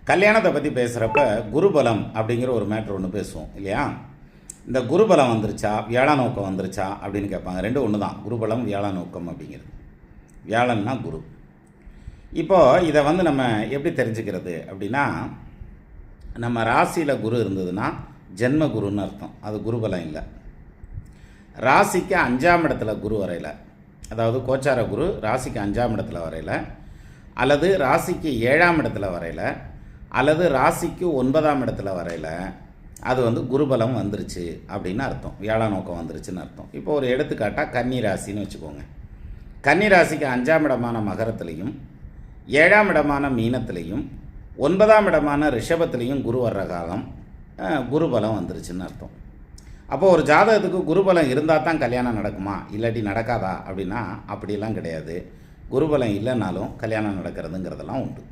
கல்யாணத்தை பற்றி பேசுகிறப்ப குருபலம் அப்படிங்கிற ஒரு மேட்ரு ஒன்று பேசுவோம் இல்லையா? இந்த குருபலம் வந்துருச்சா வியாழ நோக்கம் வந்துருச்சா அப்படின்னு கேட்பாங்க. ரெண்டும் ஒன்று தான், குருபலம் வியாழ நோக்கம் அப்படிங்கிறது. வியாழன்னா குரு. இப்போது இதை நம்ம எப்படி தெரிஞ்சுக்கிறது அப்படின்னா, நம்ம ராசியில் குரு இருந்ததுன்னா ஜென்ம குருன்னு அர்த்தம். அது குருபலம் இல்லை. ராசிக்கு 5ஆம் இடத்துல குரு வரையில், அதாவது கோச்சார குரு ராசிக்கு 5ஆம் இடத்துல வரையில், அல்லது ராசிக்கு 7ஆம் இடத்துல வரையில், அல்லது ராசிக்கு 9ஆம் இடத்துல வரையில் அது குருபலம் வந்துருச்சு அப்படின்னு அர்த்தம். வியாழ நோக்கம் வந்துருச்சுன்னு அர்த்தம். இப்போ ஒரு எடுத்துக்காட்டாக கன்னி ராசின்னு வச்சுக்கோங்க. கன்னி ராசிக்கு 5ஆம் இடமான மகரத்துலேயும் 7ஆம் இடமான மீனத்துலேயும் 9ஆம் இடமான ரிஷபத்துலேயும் குரு வர்ற காலம் குருபலம் வந்துருச்சுன்னு அர்த்தம். அப்போது ஒரு ஜாதகத்துக்கு குருபலம் இருந்தால் தான் கல்யாணம் நடக்குமா, இல்லாட்டி நடக்காதா அப்படின்னா அப்படிலாம் கிடையாது. குருபலம் இல்லைனாலும் கல்யாணம் நடக்கிறதுங்கிறதெல்லாம் உண்டு.